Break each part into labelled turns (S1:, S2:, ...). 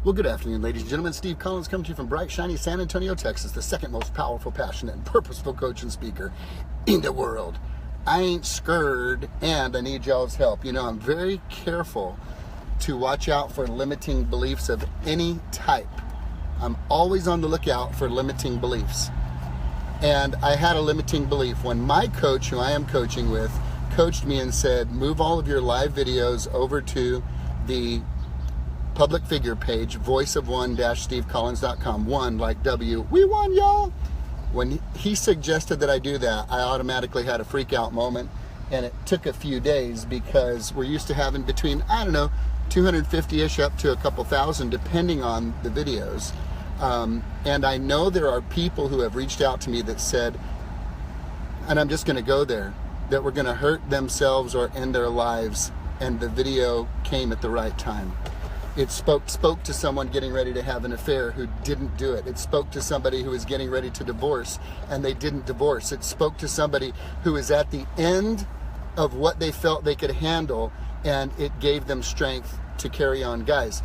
S1: Well, good afternoon, ladies and gentlemen. Steve Collins coming to you from bright, shiny San Antonio, Texas, the second most powerful, passionate, and purposeful coach and speaker in the world. I ain't scared, and I need y'all's help. You know, I'm very careful to watch out for limiting beliefs of any type. I'm always on the lookout for limiting beliefs. And I had a limiting belief when my coach, who I am coaching with, coached me and said, move all of your live videos over to the public figure page, voiceof1-stevecollins.com. One like W. We won, y'all. When he suggested that I do that, I automatically had a freak out moment, and it took a few days because we're used to having between, 250-ish up to a couple thousand, depending on the videos. And I know there are people who have reached out to me that said, and I'm just going to go there, that were going to hurt themselves or end their lives, and the video came at the right time. It spoke to someone getting ready to have an affair who didn't do it. It spoke to somebody who was getting ready to divorce and they didn't divorce. It spoke to somebody who is at the end of what they felt they could handle, and it gave them strength to carry on. Guys,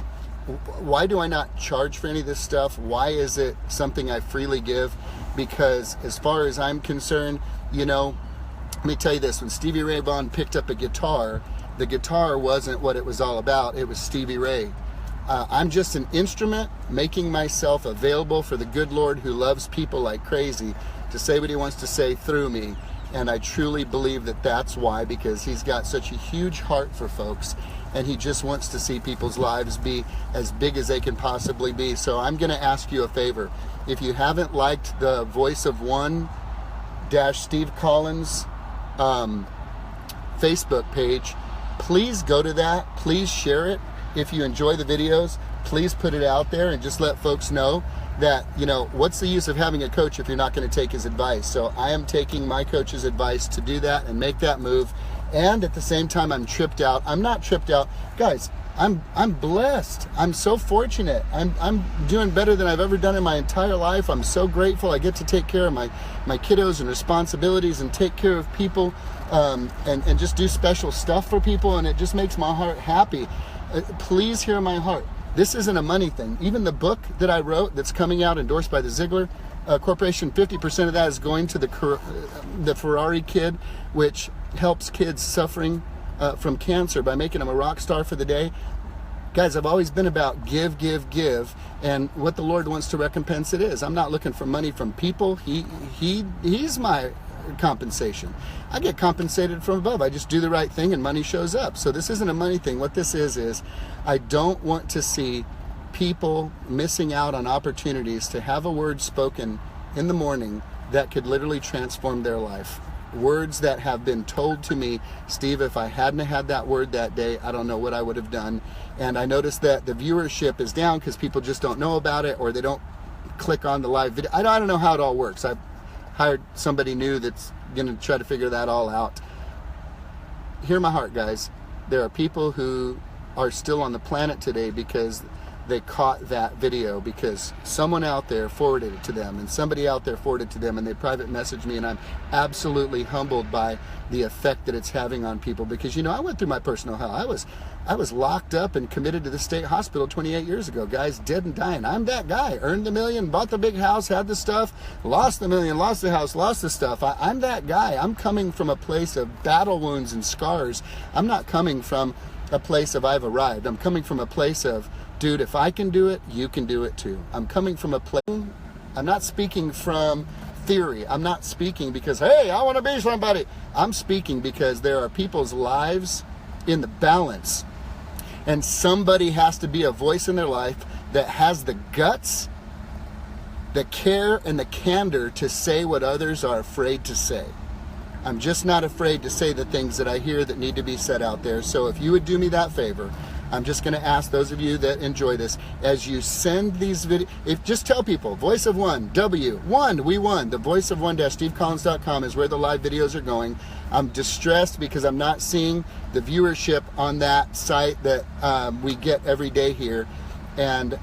S1: why do I not charge for any of this stuff? Why is it something I freely give? Because as far as I'm concerned, let me tell you this, when Stevie Ray Vaughan picked up a guitar, the guitar wasn't what it was all about. It was Stevie Ray. I'm just an instrument making myself available for the good Lord, who loves people like crazy, to say what he wants to say through me. And I truly believe that that's why, because he's got such a huge heart for folks, and he just wants to see people's lives be as big as they can possibly be. So I'm going to ask you a favor. If you haven't liked the Voice of One Steve Collins Facebook page, please go to that. Please share it. If you enjoy the videos, please put it out there and just let folks know that, what's the use of having a coach if you're not going to take his advice? So I am taking my coach's advice to do that and make that move. And at the same time, I'm tripped out. I'm not tripped out. Guys, I'm blessed. I'm so fortunate. I'm doing better than I've ever done in my entire life. I'm so grateful. I get to take care of my kiddos and responsibilities and take care of people, and just do special stuff for people, and it just makes my heart happy. Please hear my heart. This isn't a money thing. Even the book that I wrote that's coming out, endorsed by the Ziegler Corporation, 50% of that is going to the Ferrari kid, which helps kids suffering from cancer by making them a rock star for the day. Guys, I've always been about give, and what the Lord wants to recompense it is. I'm not looking for money from people. He's my compensation. I get compensated from above. I just do the right thing and money shows up. So this isn't a money thing. What this is I don't want to see people missing out on opportunities to have a word spoken in the morning that could literally transform their life. Words that have been told to me, Steve, if I hadn't had that word that day, I don't know what I would have done. And I noticed that the viewership is down because people just don't know about it, or they don't click on the live video. I don't know how it all works. I've hired somebody new that's going to try to figure that all out. Hear my heart, guys. There are people who are still on the planet today because they caught that video, because someone out there forwarded it to them, and somebody out there forwarded it to them, and they private messaged me, and I'm absolutely humbled by the effect that it's having on people. Because I went through my personal hell. I was locked up and committed to the state hospital 28 years ago, guys, dead and dying. I'm that guy. Earned the million, bought the big house, had the stuff, lost the million, lost the house, lost the stuff. I'm that guy. I'm coming from a place of battle wounds and scars. I'm not coming from a place of I've arrived. I'm coming from a place of, dude, if I can do it, you can do it too. I'm coming from a place, I'm not speaking from theory. I'm not speaking because, hey, I want to be somebody. I'm speaking because there are people's lives in the balance, and somebody has to be a voice in their life that has the guts, the care, and the candor to say what others are afraid to say. I'm just not afraid to say the things that I hear that need to be said out there. So if you would do me that favor, I'm just going to ask those of you that enjoy this, as you send these videos, just tell people, Voice of One, we won. The Voice of One-stevecollins.com is where the live videos are going. I'm distressed because I'm not seeing the viewership on that site that we get every day here. And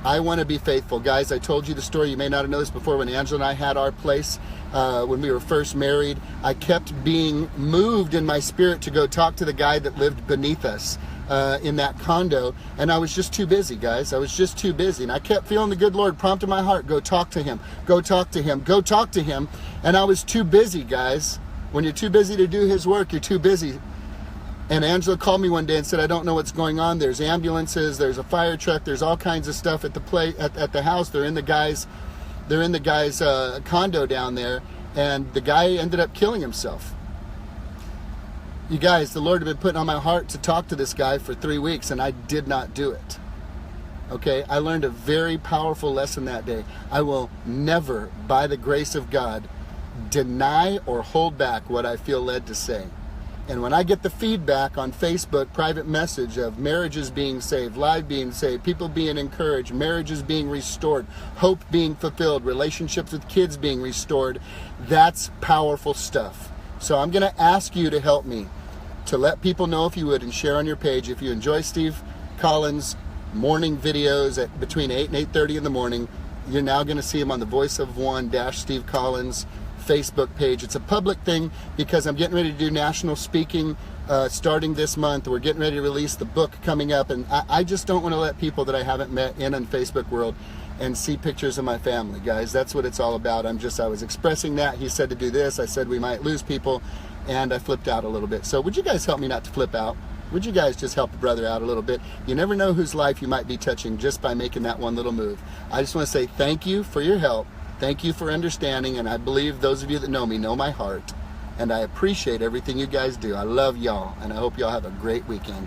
S1: I want to be faithful. Guys, I told you the story. You may not have known this before. When Angela and I had our place, when we were first married, I kept being moved in my spirit to go talk to the guy that lived beneath us. in that condo, and I was just too busy, guys. I was just too busy, and I kept feeling the good Lord prompting my heart, go talk to him, go talk to him, go talk to him, and I was too busy, guys. When you're too busy to do his work, you're too busy. And Angela called me one day and said, I don't know what's going on. There's ambulances, there's a fire truck, there's all kinds of stuff at the house. They're in the guy's condo down there, and the guy ended up killing himself. You guys, the Lord had been putting on my heart to talk to this guy for 3 weeks, and I did not do it. Okay, I learned a very powerful lesson that day. I will never, by the grace of God, deny or hold back what I feel led to say. And when I get the feedback on Facebook, private message of marriages being saved, lives being saved, people being encouraged, marriages being restored, hope being fulfilled, relationships with kids being restored, that's powerful stuff. So I'm going to ask you to help me to let people know, if you would, and share on your page. If you enjoy Steve Collins' morning videos at between 8 and 8:30 in the morning, you're now going to see him on the Voice of One - Steve Collins Facebook page. It's a public thing because I'm getting ready to do national speaking starting this month. We're getting ready to release the book coming up, and I just don't want to let people that I haven't met in Facebook world and see pictures of my family, guys. That's what it's all about. I was expressing that. He said to do this. I said we might lose people, and I flipped out a little bit. So would you guys help me not to flip out? Would you guys just help a brother out a little bit? You never know whose life you might be touching just by making that one little move. I just want to say thank you for your help. Thank you for understanding, and I believe those of you that know me know my heart, and I appreciate everything you guys do. I love y'all, and I hope y'all have a great weekend.